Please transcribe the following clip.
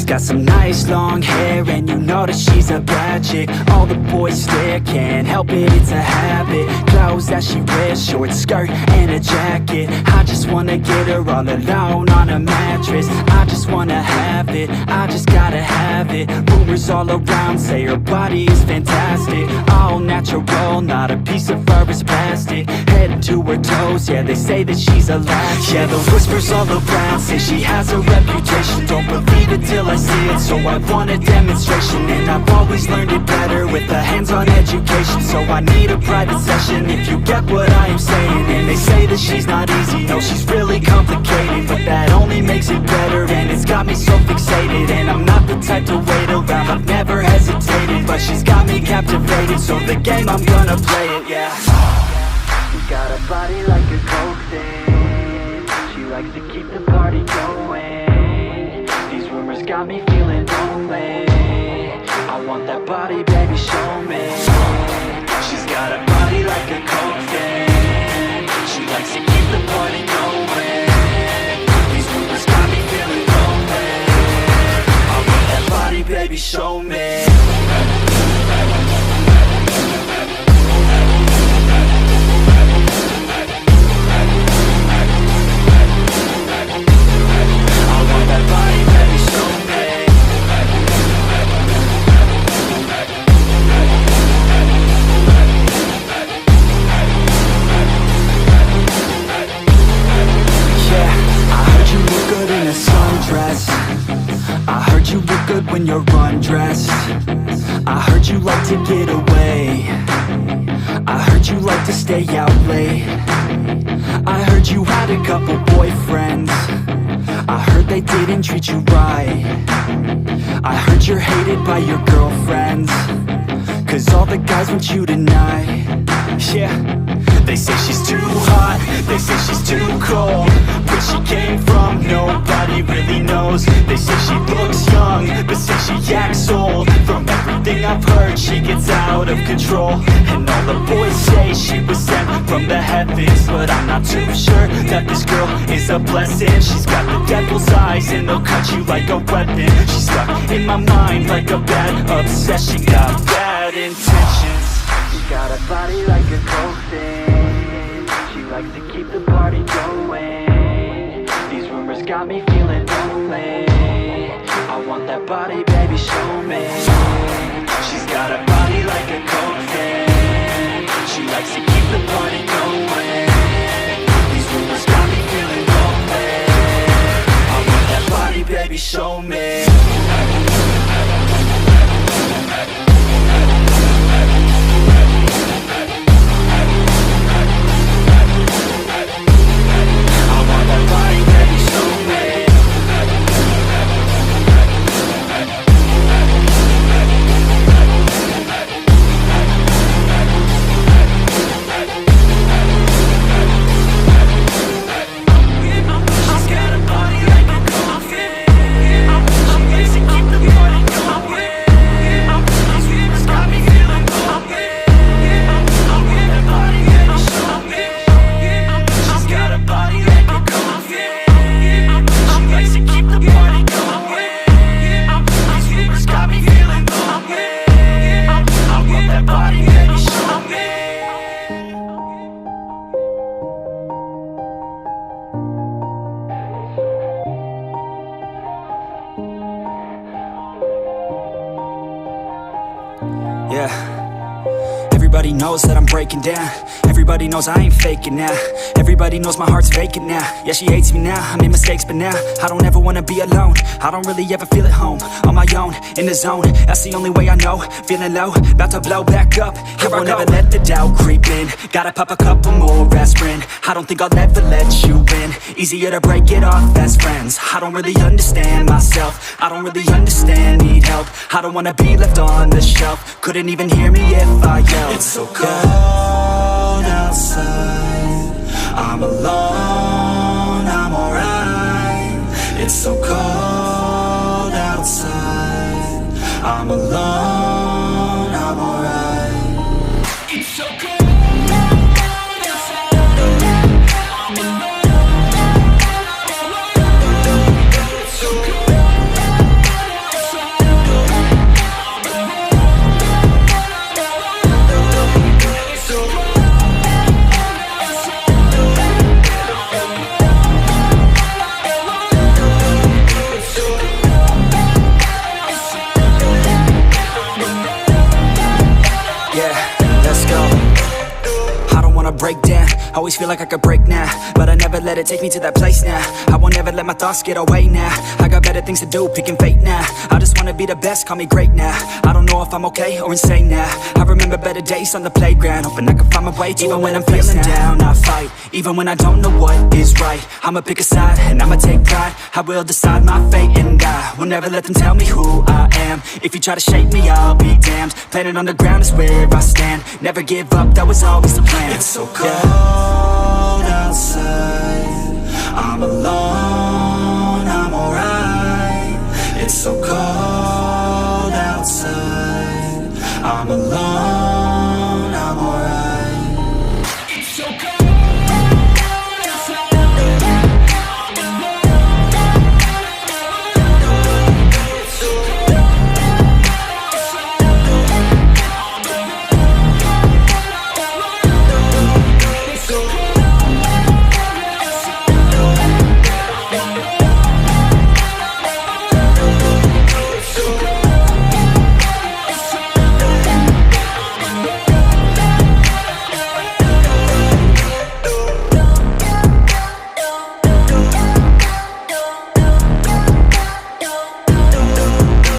She's got some nice long hair, and you know that she's a bad chick. All the boys stare, can't help it, it's a habit. Clothes that she wears, short skirt and a jacket. I just wanna get her all alone on a mattress. I just wanna have it, I just gotta have it. Rumors all around say her body is fantastic. All natural, not a piece of fur is plastic. Head to her toes, yeah, they say that she's a latch. Yeah, the whispers all around say she has a reputation. Don't believe it till I see it, so I want a demonstration. And I've always learned it better with a hands-on education. So I need a private session if you get what I am saying. And they say that she's not easy, no, she's really complicated. But that only makes it better, and it's got me so fixated. And I'm not the type to wait around, I've never hesitated. But she's got me captivated, so the game, I'm gonna play it, yeah. She's got a body like a coke thing. She likes to keep the party going. These rumors got me feeling lonely. I want that body, baby, show me. She's got a body like a coke thing. She likes to keep the party going. These rumors got me feeling lonely. I want that body, baby, show me. I heard you look good when you're undressed. I heard you like to get away. I heard you like to stay out late. I heard you had a couple boyfriends. I heard they didn't treat you right. I heard you're hated by your girlfriends, 'cause all the guys want you tonight. Yeah, they say she's too hot, they say she's too cold. Where she came from, nobody really knows. They say she looks young, but say she acts old. From everything I've heard, she gets out of control. And all the boys say she was sent from the heavens. But I'm not too sure that this girl is a blessing. She's got the devil's eyes, and they'll cut you like a weapon. She's stuck in my mind like a bad obsession. Got bad intentions. She's got a body like a coke thing. She likes to keep the party going. These rumors got me feeling lonely. I want that body, baby, show me. She's got a body like a coke thing. She likes to keep the party going. These rumors got me feeling lonely. I want that body, baby, show me. Yeah, everybody knows that I'm breaking down. Everybody knows I ain't faking now. Everybody knows my heart's vacant now. Yeah, she hates me now, I made mistakes, but now I don't ever wanna be alone. I don't really ever feel at home, on my own, in the zone. That's the only way I know, feeling low, about to blow back up. I won't ever let the doubt creep in. Gotta pop a couple more aspirin. I don't think I'll ever let you in. Easier to break it off best friends. I don't really understand myself, I don't really understand, need help. I don't wanna be left on the shelf. Couldn't even hear me if I yelled. It's so cold outside, I'm alone, I'm alright. It's so cold outside, I'm alone, I'm alright. It's so cold. down, always feel like I could break now, but I never let it take me to that place now. I won't ever let my thoughts get away now. I got better things to do, picking fate now. I just wanna be the best, call me great now. I don't know if I'm okay or insane now. I remember better days on the playground, hoping I can find my way even when I'm feeling down. I fight, even when I don't know what is right. I'ma pick a side, and I'ma take pride. I will decide my fate, and I will never let them tell me who I am. If you try to shape me, I'll be damned. Planet on the ground is where I stand. Never give up, that was always the plan. It's so cold